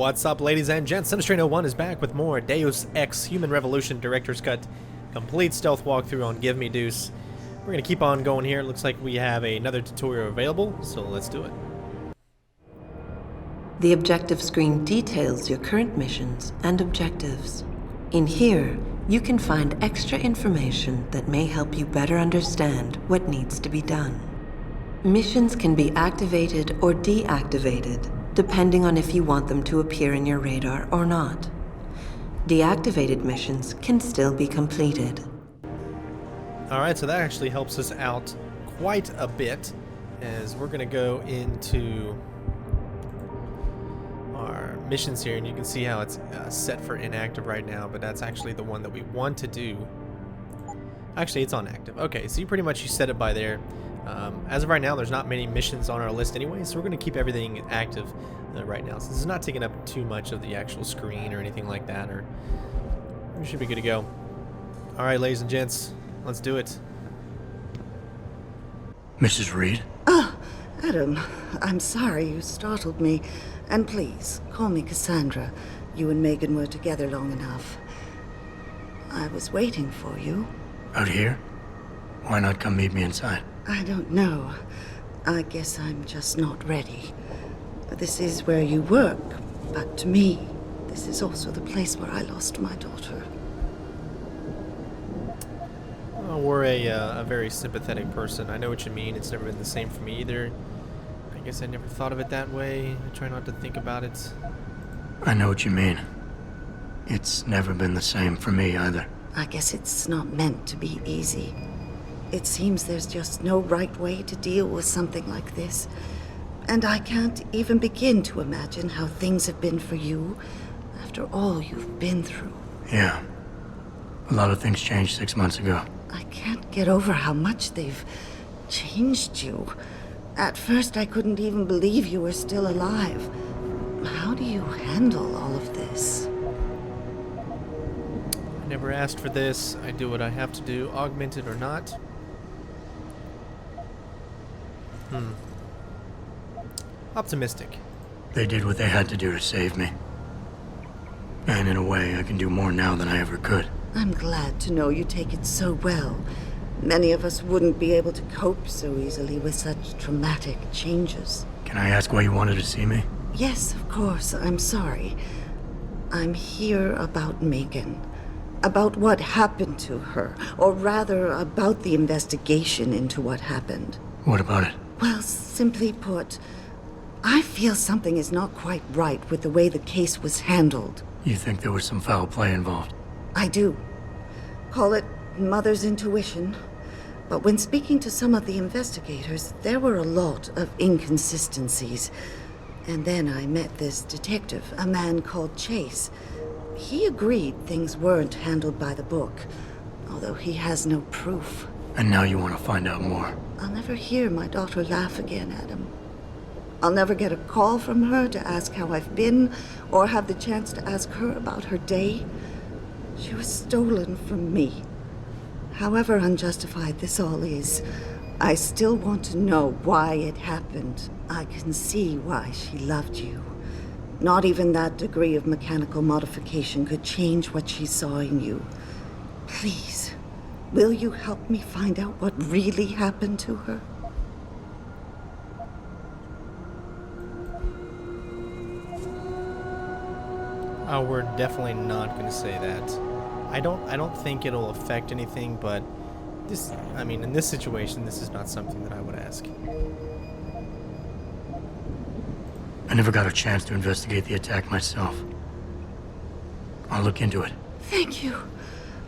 What's up, ladies and gents? Sinistrain01 is back with more Deus Ex Human Revolution Director's Cut complete stealth walkthrough on Give Me Deuce. We're going to keep on going here. It looks like we have another tutorial available, so let's do it. The objective screen details your current missions and objectives. In here, you can find extra information that may help you better understand what needs to be done. Missions can be activated or deactivated, depending on if you want them to appear in your radar or not. Deactivated missions can still be completed. Alright, so that actually helps us out quite a bit, as we're going to go into our missions here, and you can see how it's set for inactive right now, but that's actually the one that we want to do. Actually, it's on active. Okay, so you pretty much set it by there. As of right now, there's not many missions on our list anyway, so we're going to keep everything active right now, since it's not taking up too much of the actual screen or anything like that, or we should be good to go. Alright, ladies and gents, let's do it. Mrs. Reed? Ah, Adam, I'm sorry you startled me. And please, call me Cassandra. You and Megan were together long enough. I was waiting for you. Out here? Why not come meet me inside? I don't know. I guess I'm just not ready. This is where you work, but to me, this is also the place where I lost my daughter. Well, we're a very sympathetic person. I know what you mean. It's never been the same for me either. I guess I never thought of it that way. I try not to think about it. I know what you mean. It's never been the same for me either. I guess it's not meant to be easy. It seems there's just no right way to deal with something like this. And I can't even begin to imagine how things have been for you after all you've been through. Yeah. A lot of things changed 6 months ago. I can't get over how much they've changed you. At first, I couldn't even believe you were still alive. How do you handle all of this? I never asked for this. I do what I have to do, augmented or not. Optimistic. They did what they had to do to save me. And in a way, I can do more now than I ever could. I'm glad to know you take it so well. Many of us wouldn't be able to cope so easily with such traumatic changes. Can I ask why you wanted to see me? Yes, of course. I'm sorry. I'm here about Megan. About what happened to her. Or rather, about the investigation into what happened. What about it? Well, simply put, I feel something is not quite right with the way the case was handled. You think there was some foul play involved? I do. Call it mother's intuition. But when speaking to some of the investigators, there were a lot of inconsistencies. And then I met this detective, a man called Chase. He agreed things weren't handled by the book, although he has no proof. And now you want to find out more? I'll never hear my daughter laugh again, Adam. I'll never get a call from her to ask how I've been, or have the chance to ask her about her day. She was stolen from me. However unjustified this all is, I still want to know why it happened. I can see why she loved you. Not even that degree of mechanical modification could change what she saw in you. Please, will you help me find out what really happened to her? Oh, we're definitely not going to say that. I don't think it'll affect anything, but this, I mean, in this situation, this is not something that I would ask. I never got a chance to investigate the attack myself. I'll look into it. Thank you.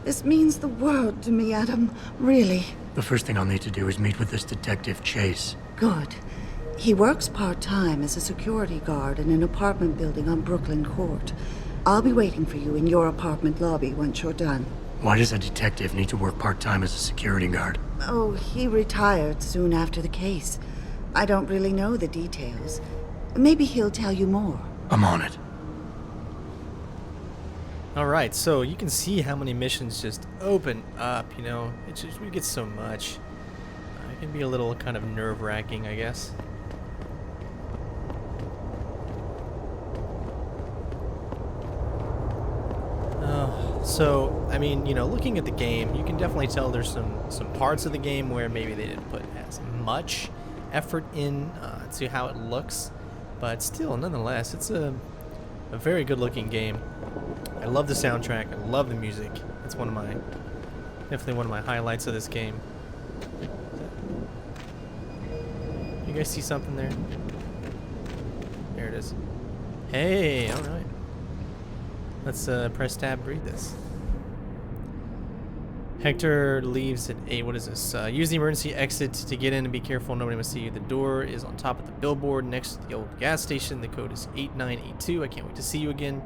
This means the world to me, Adam. Really. The first thing I'll need to do is meet with this detective, Chase. Good. He works part-time as a security guard in an apartment building on Brooklyn Court. I'll be waiting for you in your apartment lobby once you're done. Why does a detective need to work part-time as a security guard? Oh, he retired soon after the case. I don't really know the details. Maybe he'll tell you more. I'm on it. Alright, so you can see how many missions just open up, you know. It's just, we get so much. It can be a little kind of nerve-wracking, I guess. So, I mean, you know, looking at the game, you can definitely tell there's some parts of the game where maybe they didn't put as much effort in to how it looks, but still, nonetheless, it's a very good-looking game. I love the soundtrack. I love the music. It's definitely one of my highlights of this game. You guys see something there? There it is. Hey, all right. Let's press tab, read this. Hector leaves at 8. What is this? Use the emergency exit to get in and be careful. Nobody must see you. The door is on top of the billboard next to the old gas station. The code is 8982. I can't wait to see you again.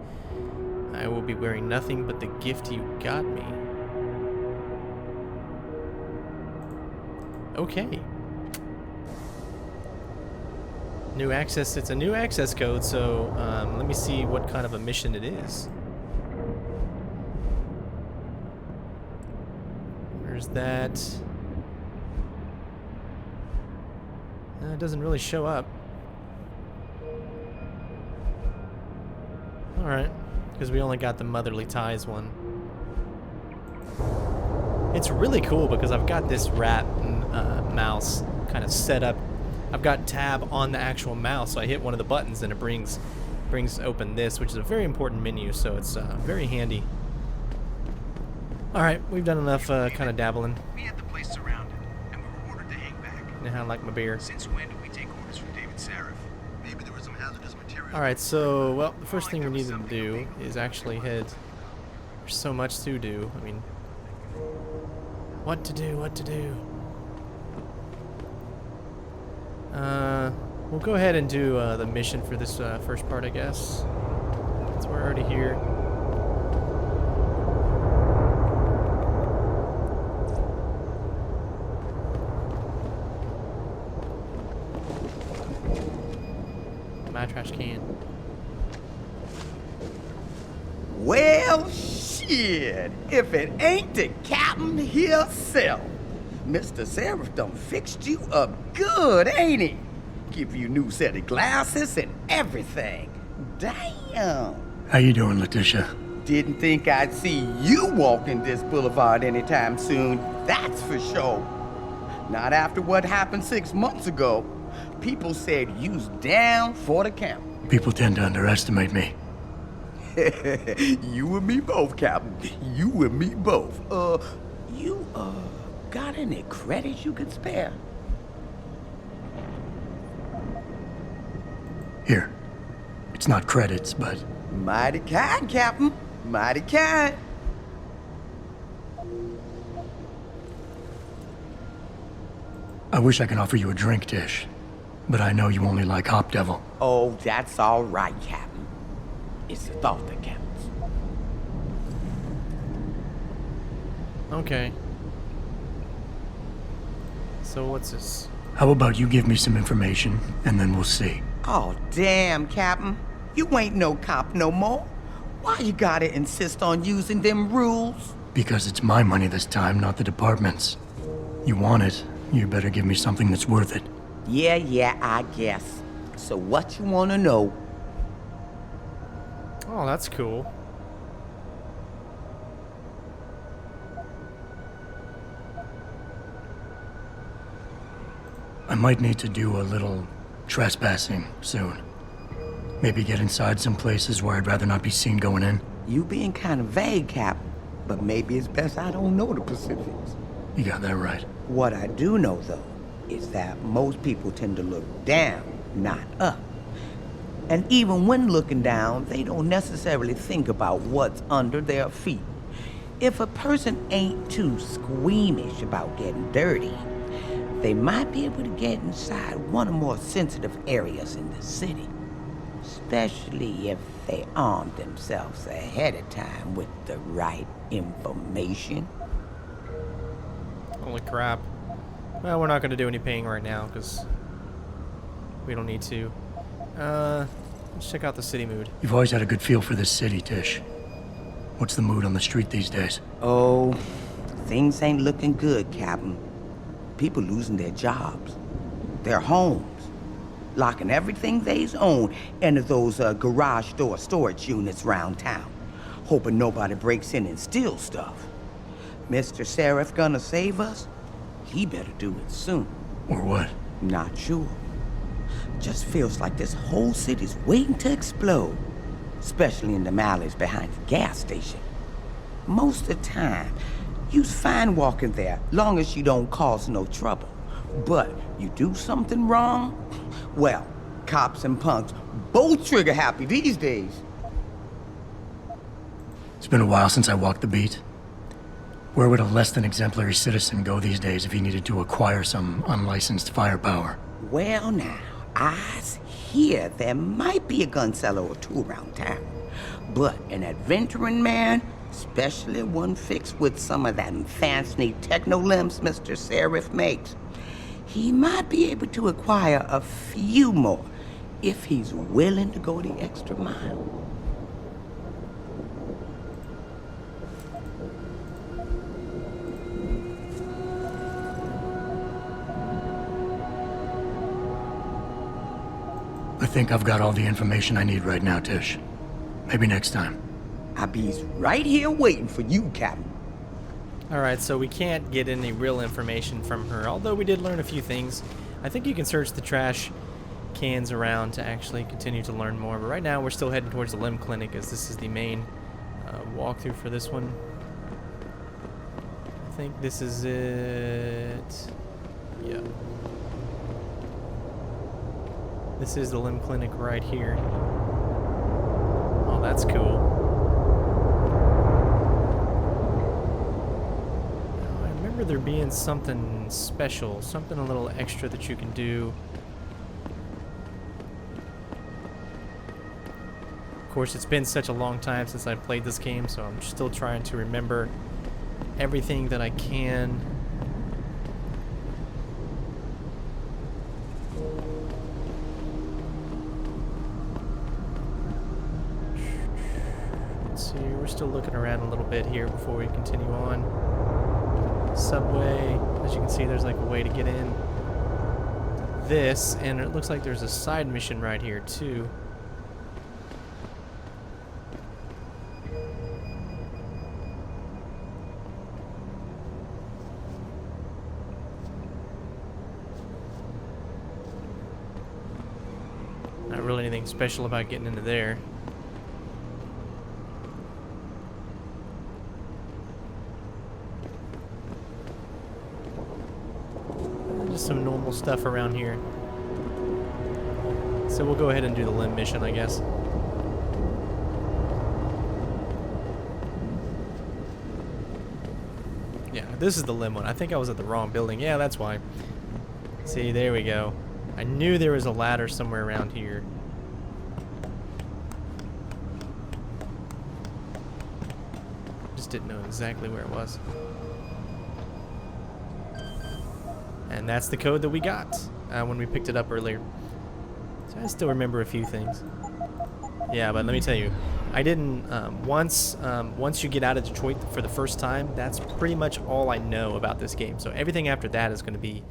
I will be wearing nothing but the gift you got me. Okay. New access. It's a new access code, so let me see what kind of a mission it is. Where's that? It doesn't really show up. Alright, because we only got the Motherly Ties one. It's really cool because I've got this rat mouse kind of set up. I've got tab on the actual mouse, so I hit one of the buttons and it brings open this, which is a very important menu, so it's very handy. Alright, we've done enough kind of dabbling. We had the place surrounded, and we were ordered to hang back. You know how I like my beer. Since when did we take orders from David Sarif? Maybe there was some hazardous material. Alright, so, well, the first thing we need to do is actually head... There's so much to do. I mean... What to do? We'll go ahead and do the mission for this first part, I guess. Since we're already here. My trash can. Well, shit, if it ain't the captain himself. Mr. Sarif done fixed you up good, ain't he? Give you new set of glasses and everything. Damn. How you doing, Letitia? Didn't think I'd see you walking this boulevard anytime soon, that's for sure. Not after what happened 6 months ago. People said you's down for the count. People tend to underestimate me. You and me both, Captain. You and me both. You got any credits you could spare? Here. It's not credits, but... Mighty kind, Captain. Mighty kind. I wish I could offer you a drink, Tish. But I know you only like Hop Devil. Oh, that's all right, Captain. It's the thought that counts. Okay. So what's this? How about you give me some information, and then we'll see. Oh, damn, Captain. You ain't no cop no more. Why you gotta insist on using them rules? Because it's my money this time, not the department's. You want it, you better give me something that's worth it. Yeah, I guess. So what you wanna know? Oh, that's cool. I might need to do a little trespassing soon. Maybe get inside some places where I'd rather not be seen going in. You being kind of vague, Captain, but maybe it's best I don't know the specifics. You got that right. What I do know, though, is that most people tend to look down, not up. And even when looking down, they don't necessarily think about what's under their feet. If a person ain't too squeamish about getting dirty, they might be able to get inside one of the more sensitive areas in the city. Especially if they arm themselves ahead of time with the right information. Holy crap. Well, we're not going to do any paying right now because we don't need to. Let's check out the city mood. You've always had a good feel for this city, Tish. What's the mood on the street these days? Oh, things ain't looking good, Captain. People losing their jobs, their homes, locking everything they's own into those garage door storage units round town. hoping nobody breaks in and steals stuff. Mr. Seraph gonna save us? He better do it soon. Or what? Not sure. Just feels like this whole city's waiting to explode, especially in the alleys behind the gas station. Most of the time, you's fine walking there, long as you don't cause no trouble. But you do something wrong, well, cops and punks both trigger happy these days. It's been a while since I walked the beat. Where would a less than exemplary citizen go these days if he needed to acquire some unlicensed firepower? Well now, I hear there might be a gun seller or two around town. But an adventuring man, especially one fixed with some of that fancy techno limbs Mr. Seraph makes, he might be able to acquire a few more if he's willing to go the extra mile. I think I've got all the information I need right now, Tish. Maybe next time. I be's right here waiting for you, Captain. Alright, so we can't get any real information from her, although we did learn a few things. I think you can search the trash cans around to actually continue to learn more, but right now we're still heading towards the limb clinic, as this is the main walkthrough for this one. I think this is it. Yep. This is the limb clinic right here. Oh, that's cool. I remember there being something special, something a little extra that you can do. Of course, it's been such a long time since I played this game, so I'm still trying to remember everything that I can. Let's see, we're still looking around a little bit here before we continue on. Subway, as you can see, there's like a way to get in this, and it looks like there's a side mission right here too. Not really anything special about getting into there. Just some normal stuff around here. So we'll go ahead and do the limb mission, I guess. Yeah, this is the limb one. I think I was at the wrong building. Yeah, that's why. See, there we go. I knew there was a ladder somewhere around here. Just didn't know exactly where it was. And that's the code that we got when we picked it up earlier. So I still remember a few things. Yeah, but let me tell you, I didn't, once you get out of Detroit for the first time, that's pretty much all I know about this game. So everything after that is going to be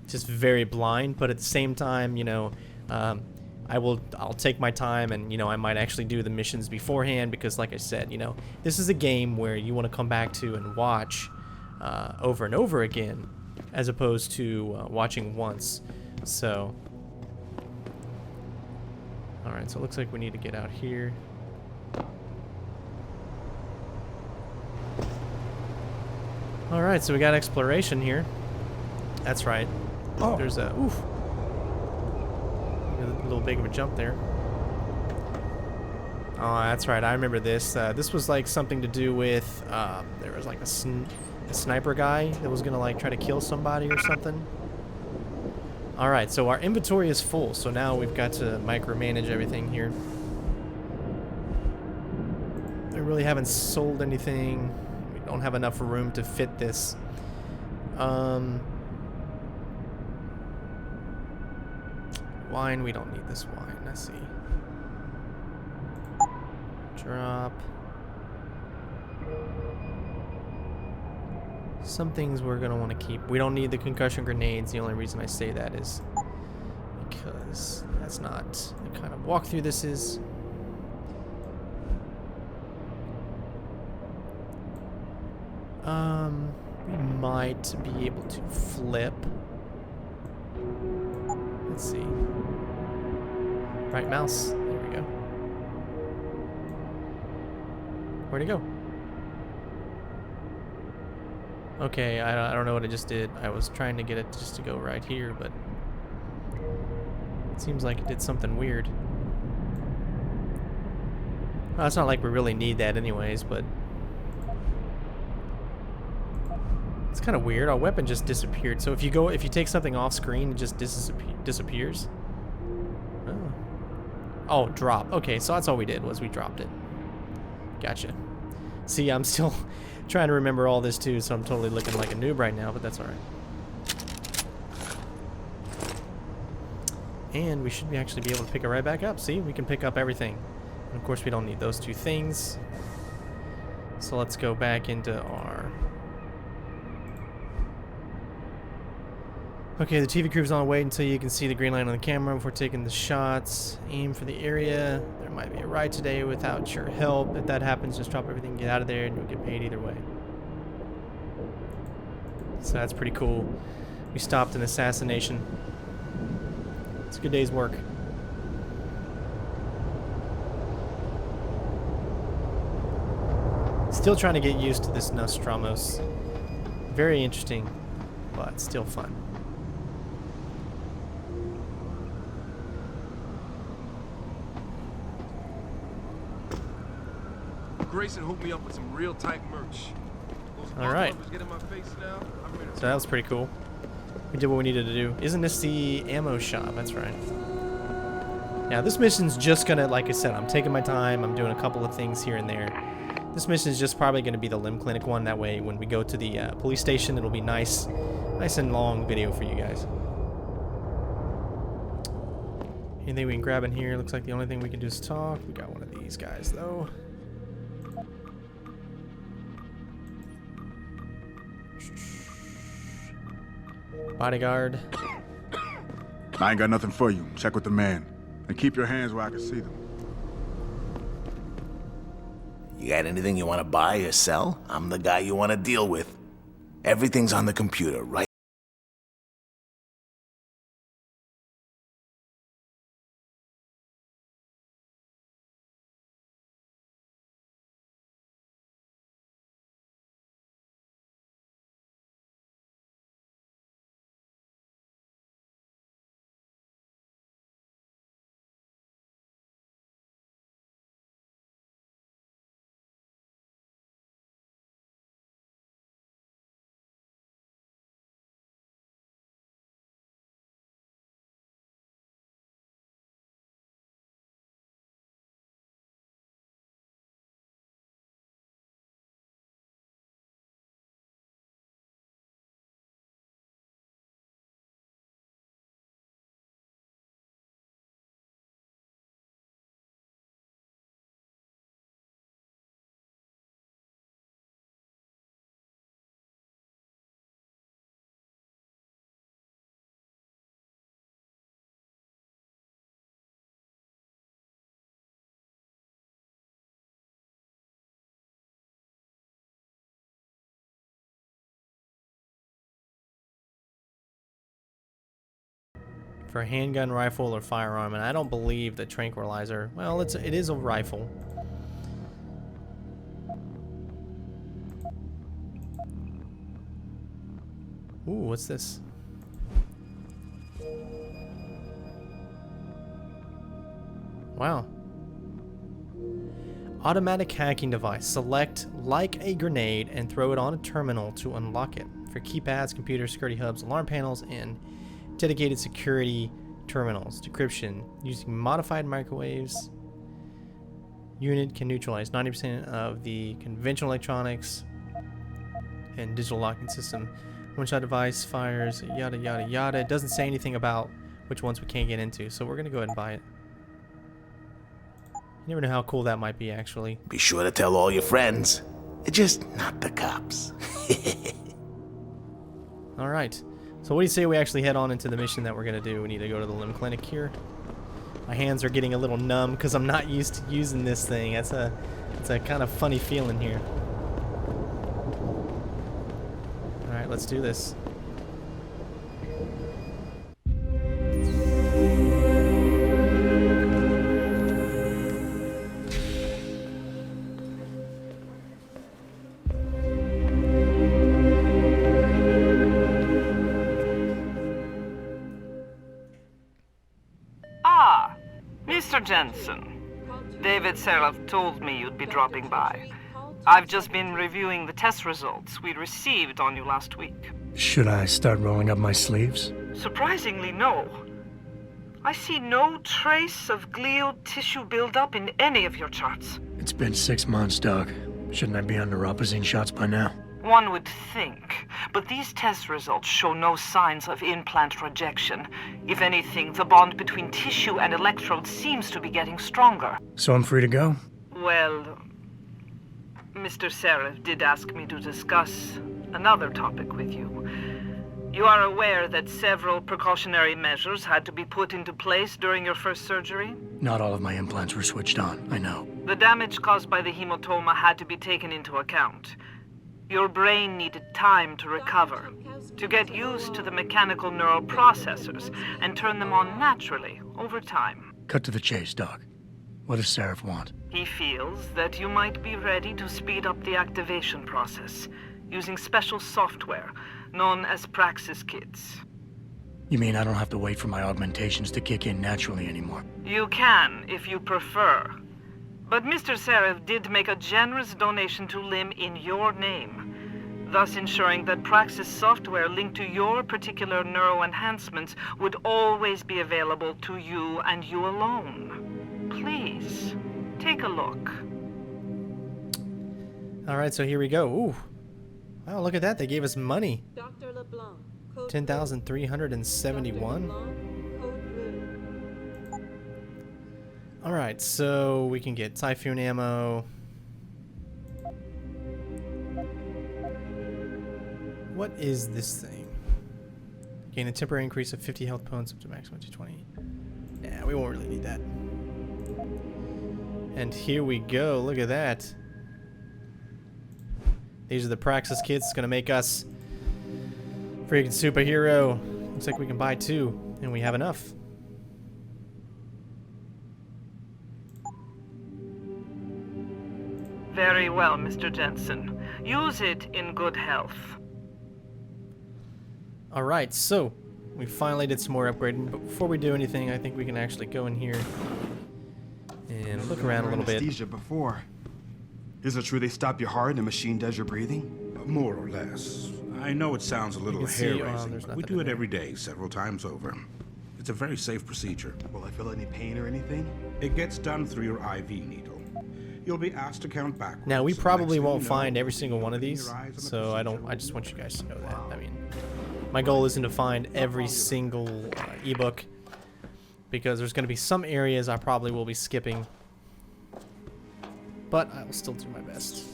just very blind, but at the same time, you know, I'll take my time, and you know, I might actually do the missions beforehand, because like I said, you know, this is a game where you want to come back to and watch over and over again, as opposed to watching once. So alright, so it looks like we need to get out here. Alright, so we got exploration here. That's right. Oh. There's a oof. A little big of a jump there. Oh, that's right. I remember this. This was like something to do with there was like a sniper guy that was gonna like try to kill somebody or something. All right, so our inventory is full, so now we've got to micromanage everything here. We really haven't sold anything. We don't have enough room to fit this. Wine, we don't need this wine. Let's see. Drop. Some things we're going to want to keep. We don't need the concussion grenades. The only reason I say that is because that's not the kind of walkthrough this is. We might be able to flip. Let's see. Right mouse. There we go. Where'd it go? Okay, I don't know what I just did. I was trying to get it just to go right here, but it seems like it did something weird. Well, it's not like we really need that anyways, but it's kind of weird. Our weapon just disappeared. So if you take something off screen, it just disappears. Oh. Oh, drop. Okay, so that's all we did was we dropped it. Gotcha. See, I'm still trying to remember all this too, so I'm totally looking like a noob right now, but that's alright. And we should actually be able to pick it right back up. See, we can pick up everything. And of course, we don't need those two things. So let's go back into our... Okay, the TV crew's on wait until you can see the green line on the camera before taking the shots. Aim for the area. There might be a ride today without your help. If that happens, just drop everything, get out of there, and you'll get paid either way. So that's pretty cool. We stopped an assassination. It's a good day's work. Still trying to get used to this Nostramos. Very interesting, but still fun. Grayson hooked me up with some real tight merch. All right. So that was pretty cool. We did what we needed to do. Isn't this the ammo shop? That's right. Now this mission's just gonna, like I said, I'm taking my time. I'm doing a couple of things here and there. This mission is just probably gonna be the limb clinic one. That way, when we go to the police station, it'll be nice and long video for you guys. Anything we can grab in here? Looks like the only thing we can do is talk. We got one of these guys though. Bodyguard. I ain't got nothing for you. Check with the man. And keep your hands where I can see them. You got anything you want to buy or sell? I'm the guy you want to deal with. Everything's on the computer, right? For a handgun, rifle, or firearm, and I don't believe the tranquilizer. Well, it is a rifle. Ooh, what's this? Wow. Automatic hacking device. Select like a grenade and throw it on a terminal to unlock it. For keypads, computers, security hubs, alarm panels, and dedicated security terminals. Decryption. Using modified microwaves. Unit can neutralize 90% of the conventional electronics and digital locking system. One-shot device fires, yada yada yada. It doesn't say anything about which ones we can't get into, so we're gonna go ahead and buy it. You never know how cool that might be, actually. Be sure to tell all your friends. Just not the cops. Alright. So what do you say we actually head on into the mission that we're going to do? We need to go to the limb clinic here. My hands are getting a little numb because I'm not used to using this thing. It's a kind of funny feeling here. Alright, let's do this. Ah, Mr. Jensen. David Seraph told me you'd be dropping by. I've just been reviewing the test results we received on you last week. Should I start rolling up my sleeves? Surprisingly, no. I see no trace of glial tissue buildup in any of your charts. It's been 6 months, Doc. Shouldn't I be on neuropozyne shots by now? One would think, but these test results show no signs of implant rejection. If anything, the bond between tissue and electrodes seems to be getting stronger. So I'm free to go? Well, Mr. Seraph did ask me to discuss another topic with you. You are aware that several precautionary measures had to be put into place during your first surgery? Not all of my implants were switched on, I know. The damage caused by the hematoma had to be taken into account. Your brain needed time to recover, to get used to the mechanical neural processors and turn them on naturally over time. Cut to the chase, Doc. What does Seraph want? He feels that you might be ready to speed up the activation process using special software known as Praxis Kits. You mean I don't have to wait for my augmentations to kick in naturally anymore? You can, if you prefer. But Mr. Seraph did make a generous donation to LIM in your name, thus ensuring that Praxis software linked to your particular neuroenhancements would always be available to you and you alone. Please, take a look. Alright, so here we go. Ooh. Wow, look at that. They gave us money. 10,371. Alright, so we can get Typhoon ammo. What is this thing? Gain a temporary increase of 50 health points up to maximum 220. Yeah, we won't really need that. And here we go. Look at that. These are the Praxis kits. It's gonna make us freaking superhero. Looks like we can buy 2, and we have enough. Very well, Mr. Jensen. Use it in good health. Alright, so we finally did some more upgrading, but before we do anything, I think we can actually go in here and look around a little bit. Anesthesia before. Is it true they stop your heart and the machine does your breathing? More or less. I know it sounds a little can see, hair-raising, there's but we nothing do in it there. every day, several times over. It's a very safe procedure. Will I feel any pain or anything? It gets done through your IV needle. You'll be asked to count backwards. Now, we and the probably next thing won't you know, find every single one of open these, your eyes and the so procedure I just want you guys to know that. Wow. I mean, my goal isn't to find every single ebook, because there's going to be some areas I probably will be skipping, but I will still do my best.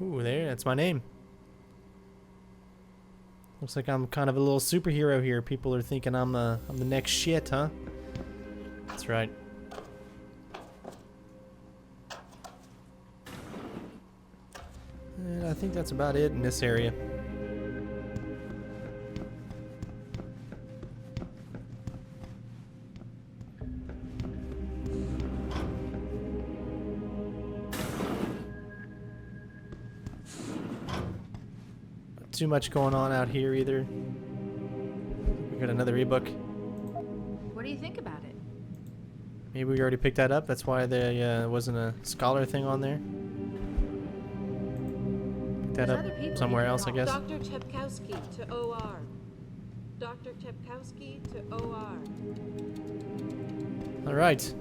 Ooh, there, that's my name. Looks like I'm kind of a little superhero here. People are thinking I'm the next shit, huh? That's right. And I think that's about it in this area. Too much going on out here either. We got another ebook. What do you think about it? Maybe we already picked that up. That's why there wasn't a scholar thing on there. Pick that up somewhere else, I guess. Dr. Chepkowski to OR. Dr. Chepkowski to OR. All right.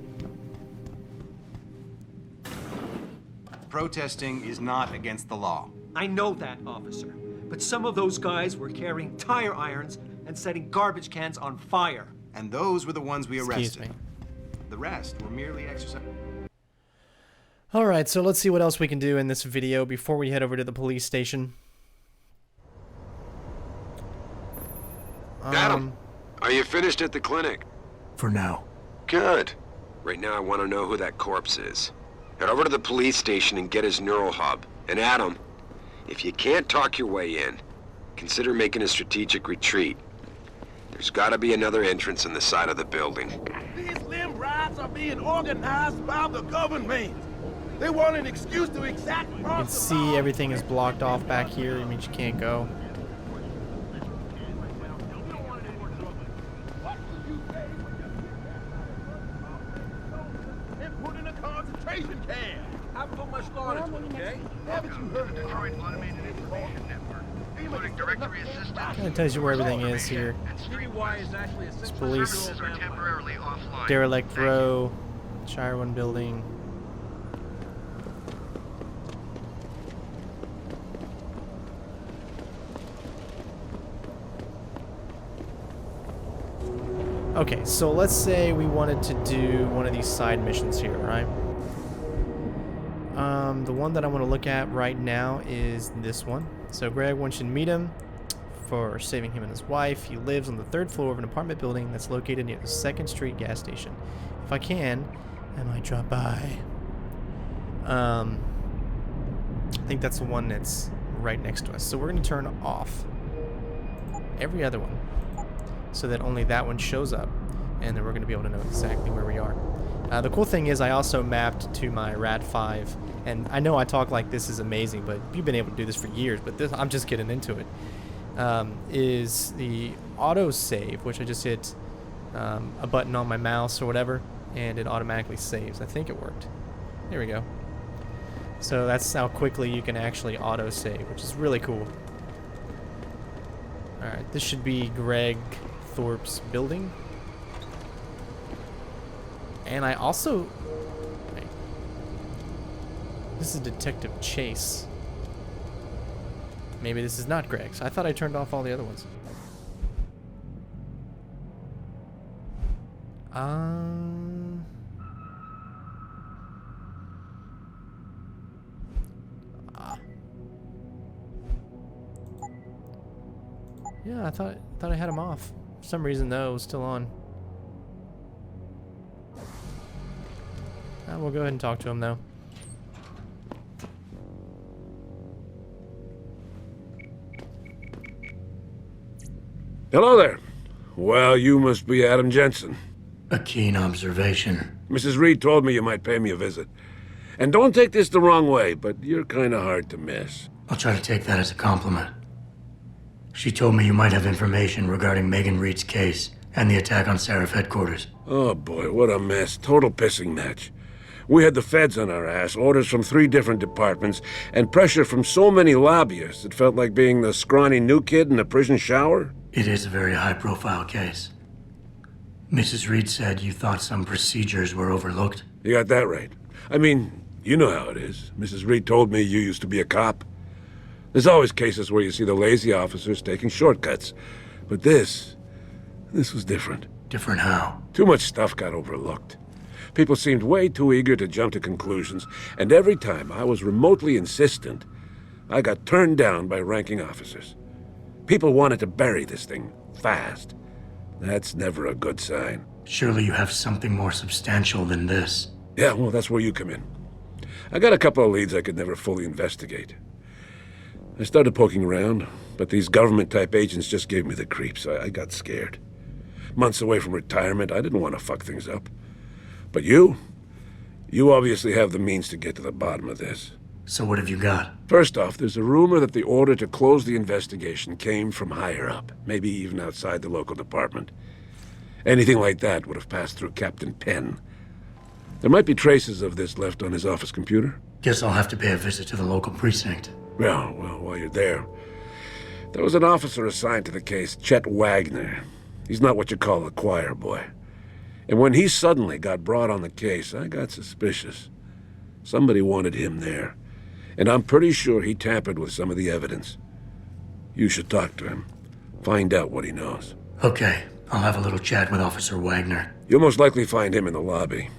Protesting is not against the law. I know that, officer. But some of those guys were carrying tire irons and setting garbage cans on fire. And those were the ones we arrested. Excuse me. The rest were merely exercising. Alright, so let's see what else we can do in this video before we head over to the police station. Adam, are you finished at the clinic? For now. Good. Right now I want to know who that corpse is. Head over to the police station and get his neural hub. And Adam, if you can't talk your way in, consider making a strategic retreat. There's gotta be another entrance on the side of the building. These limb riots are being organized by the government. They want an excuse to exact. You can see everything is blocked off back here. It means you can't go. Put in a concentration camp. Haven't put much thought into it, okay? Haven't you heard of Detroit Automated Information Network, including directory assistance? Kind of tells you where everything is here. It's police, derelict row, Shire 1 building. Okay, so let's say we wanted to do one of these side missions here, right? The one that I want to look at right now is this one. So Greg wants you to meet him for saving him and his wife. He lives on the 3rd floor of an apartment building that's located near the 2nd Street gas station. If I can, I might drop by. I think that's the one that's right next to us. So we're going to turn off every other one so that only that one shows up, and then we're going to be able to know exactly where we are. The cool thing is I also mapped to my RAD5, and I know I talk like this is amazing, but you've been able to do this for years, but this, I'm just getting into it. Is the auto save, which I just hit a button on my mouse or whatever, and it automatically saves. I think it worked. There we go. So that's how quickly you can actually auto save, which is really cool. Alright, this should be Greg Thorpe's building. And I also... Wait. This is Detective Chase. Maybe this is not Greg's. I thought I turned off all the other ones. Yeah, I thought I had him off. For some reason, though, it was still on. We'll go ahead and talk to him, though. Hello there. Well, you must be Adam Jensen. A keen observation. Mrs. Reed told me you might pay me a visit. And don't take this the wrong way, but you're kind of hard to miss. I'll try to take that as a compliment. She told me you might have information regarding Megan Reed's case and the attack on Seraph headquarters. Oh boy, what a mess. Total pissing match. We had the feds on our ass, orders from 3 different departments, and pressure from so many lobbyists it felt like being the scrawny new kid in a prison shower. It is a very high-profile case. Mrs. Reed said you thought some procedures were overlooked. You got that right. I mean, you know how it is. Mrs. Reed told me you used to be a cop. There's always cases where you see the lazy officers taking shortcuts. But this was different. Different how? Too much stuff got overlooked. People seemed way too eager to jump to conclusions, and every time I was remotely insistent, I got turned down by ranking officers. People wanted to bury this thing fast. That's never a good sign. Surely you have something more substantial than this. Yeah, well, that's where you come in. I got a couple of leads I could never fully investigate. I started poking around, but these government-type agents just gave me the creeps. I got scared. Months away from retirement, I didn't want to fuck things up. But you obviously have the means to get to the bottom of this. So what have you got? First off, there's a rumor that the order to close the investigation came from higher up, maybe even outside the local department. Anything like that would have passed through Captain Penn. There might be traces of this left on his office computer. Guess I'll have to pay a visit to the local precinct. Well, while you're there, there was an officer assigned to the case, Chet Wagner. He's not what you call a choir boy. And when he suddenly got brought on the case, I got suspicious. Somebody wanted him there. And I'm pretty sure he tampered with some of the evidence. You should talk to him. Find out what he knows. Okay, I'll have a little chat with Officer Wagner. You'll most likely find him in the lobby.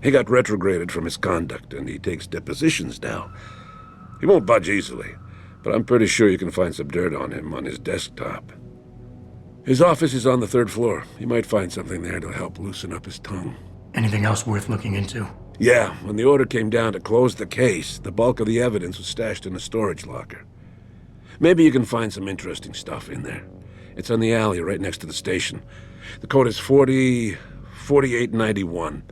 He got retrograded from his conduct, and he takes depositions now. He won't budge easily, but I'm pretty sure you can find some dirt on him on his desktop. His office is on the 3rd floor. You might find something there to help loosen up his tongue. Anything else worth looking into? Yeah, when the order came down to close the case, the bulk of the evidence was stashed in a storage locker. Maybe you can find some interesting stuff in there. It's on the alley right next to the station. The code is 4891.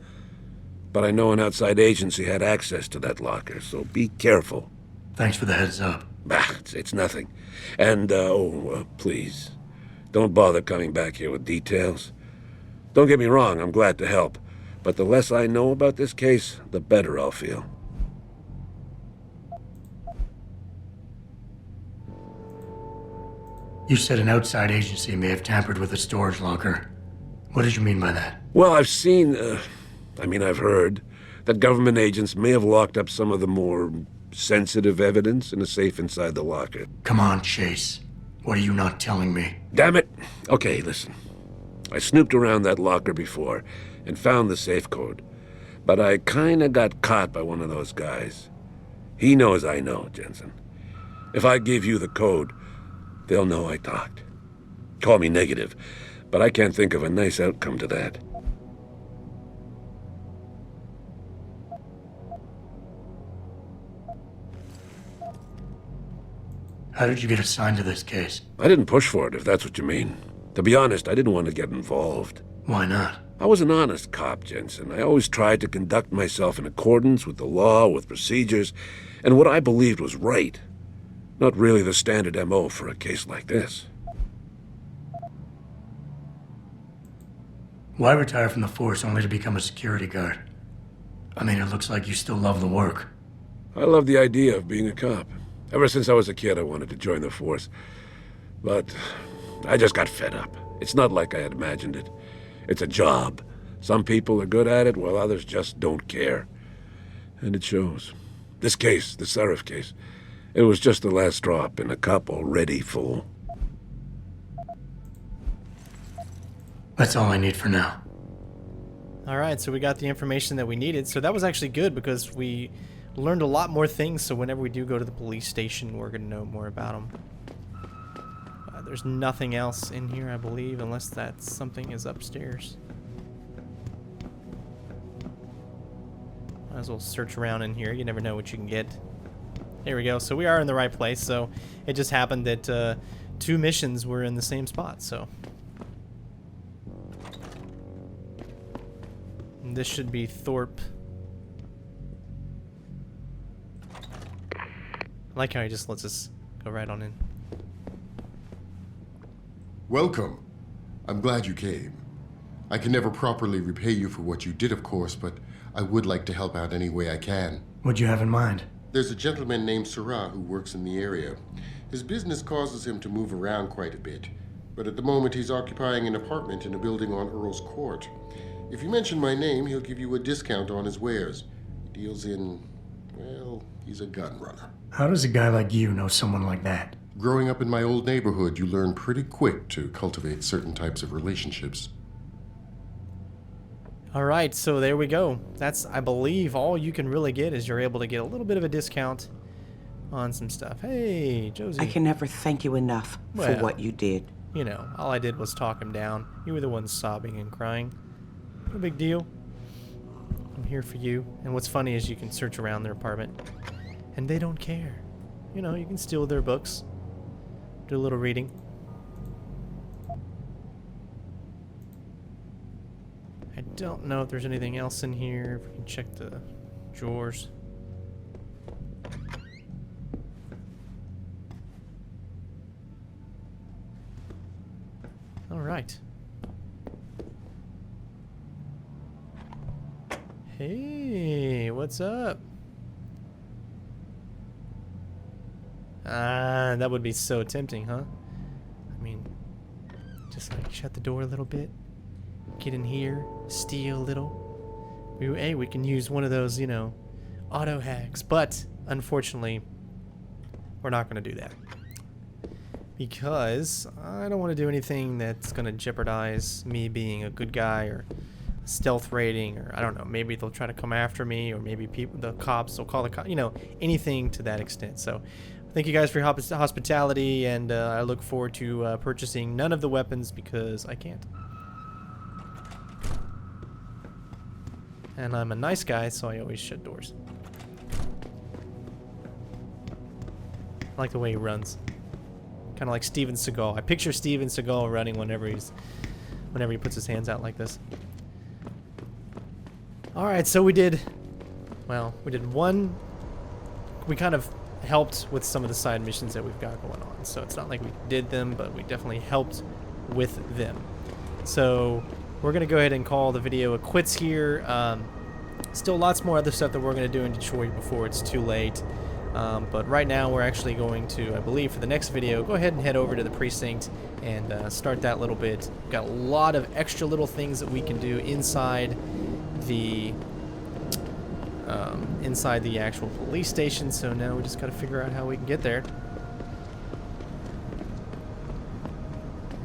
But I know an outside agency had access to that locker, so be careful. Thanks for the heads up. Bah, it's nothing. And, please, don't bother coming back here with details. Don't get me wrong, I'm glad to help. But the less I know about this case, the better I'll feel. You said an outside agency may have tampered with the storage locker. What did you mean by that? Well, I've heard that government agents may have locked up some of the more sensitive evidence in a safe inside the locker. Come on, Chase. What are you not telling me? Damn it! Okay, listen. I snooped around that locker before and found the safe code. But I kinda got caught by one of those guys. He knows I know, Jensen. If I give you the code, they'll know I talked. Call me negative, but I can't think of a nice outcome to that. How did you get assigned to this case? I didn't push for it, if that's what you mean. To be honest, I didn't want to get involved. Why not? I was an honest cop, Jensen. I always tried to conduct myself in accordance with the law, with procedures, and what I believed was right. Not really the standard MO for a case like this. Why retire from the force only to become a security guard? I mean, it looks like you still love the work. I love the idea of being a cop. Ever since I was a kid, I wanted to join the force. But I just got fed up. It's not like I had imagined it. It's a job. Some people are good at it, while others just don't care. And it shows. This case, the Seraph case, it was just the last drop in a cup already full. That's all I need for now. Alright, so we got the information that we needed. So that was actually good because we learned a lot more things, so whenever we do go to the police station, we're going to know more about them. There's nothing else in here, I believe, unless that something is upstairs. Might as well search around in here. You never know what you can get. There we go. So we are in the right place. So it just happened that 2 missions were in the same spot. So and this should be Thorpe. I like how he just lets us go right on in. Welcome. I'm glad you came. I can never properly repay you for what you did, of course, but I would like to help out any way I can. What'd you have in mind? There's a gentleman named Sarah who works in the area. His business causes him to move around quite a bit, but at the moment he's occupying an apartment in a building on Earl's Court. If you mention my name, he'll give you a discount on his wares. He deals in, well, he's a gun runner. How does a guy like you know someone like that? Growing up in my old neighborhood, you learn pretty quick to cultivate certain types of relationships. Alright, so there we go. That's, I believe, all you can really get is you're able to get a little bit of a discount on some stuff. Hey, Josie. I can never thank you enough for what you did. You know, all I did was talk him down. You were the one sobbing and crying. No big deal. I'm here for you. And what's funny is you can search around their apartment, and they don't care. You know, you can steal their books. Do a little reading. I don't know if there's anything else in here. If we can check the drawers. All right. Hey, what's up? That would be so tempting, huh? I mean, just like shut the door a little bit, get in here, steal a little. Hey, we can use one of those, you know, auto hacks, but unfortunately, we're not going to do that. Because I don't want to do anything that's going to jeopardize me being a good guy or stealth rating, or I don't know, maybe they'll try to come after me, or maybe the cops will call the cops, you know, anything to that extent. So Thank you guys for your hospitality, and I look forward to purchasing none of the weapons because I can't. And I'm a nice guy, so I always shut doors. I like the way he runs. Kind of like Steven Seagal. I picture Steven Seagal running whenever he puts his hands out like this. Alright, so we did one. We kind of helped with some of the side missions that we've got going on. So it's not like we did them, but we definitely helped with them. So we're going to go ahead and call the video a quits here. Still lots more other stuff that we're going to do in Detroit before it's too late. But right now we're actually going to, I believe, for the next video, go ahead and head over to the precinct and start that little bit. We've got a lot of extra little things that we can do inside the actual police station. So now we just got to figure out how we can get there.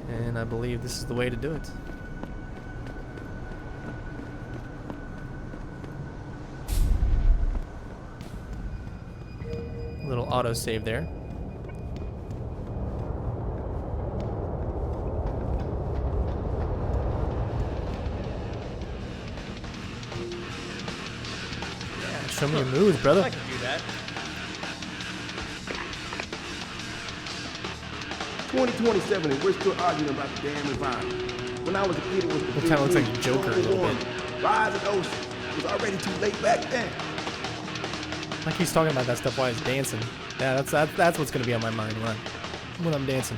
And I believe this is the way to do it. Little autosave there. Yeah, show me your moves, brother. I can do that. 2027 and we're still arguing about the damn environment. When I was a kid, it was the It kind of looks like Joker a little bit. Rise of ocean. It was already too late back then. Like he's talking about that stuff while he's dancing. Yeah, that's what's gonna be on my mind when I'm dancing.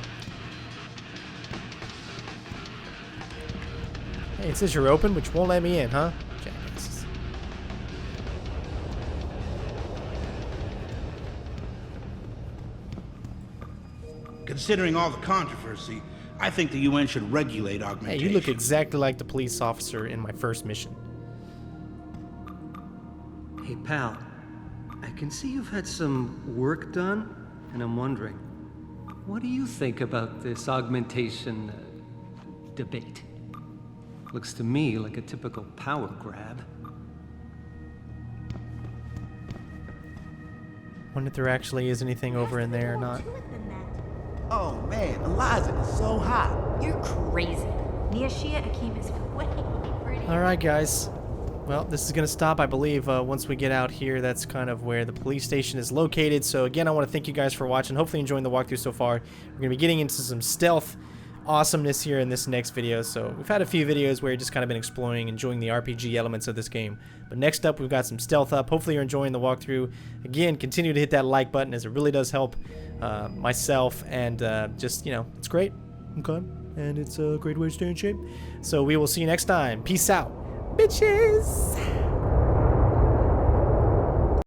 Hey, it says you're open, which won't let me in, huh? Jackasses. Considering all the controversy, I think the UN should regulate Hey, augmentation. you look exactly like the police officer in my first mission. Hey, pal. I can see you've had some work done, and I'm wondering, what do you think about this augmentation debate? Looks to me like a typical power grab. Wonder if there actually is anything over in there or not. Oh man, Eliza is so hot. You're crazy. Niashia-Akim is way pretty. Alright, guys. Well, this is going to stop, I believe, once we get out here. That's kind of where the police station is located. So, again, I want to thank you guys for watching. Hopefully enjoying the walkthrough so far. We're going to be getting into some stealth awesomeness here in this next video. So, we've had a few videos where we've just kind of been exploring, enjoying the RPG elements of this game. But next up, we've got some stealth up. Hopefully you're enjoying the walkthrough. Again, continue to hit that like button, as it really does help myself. And just, you know, it's great. Okay. And it's a great way to stay in shape. So, we will see you next time. Peace out. Bitches!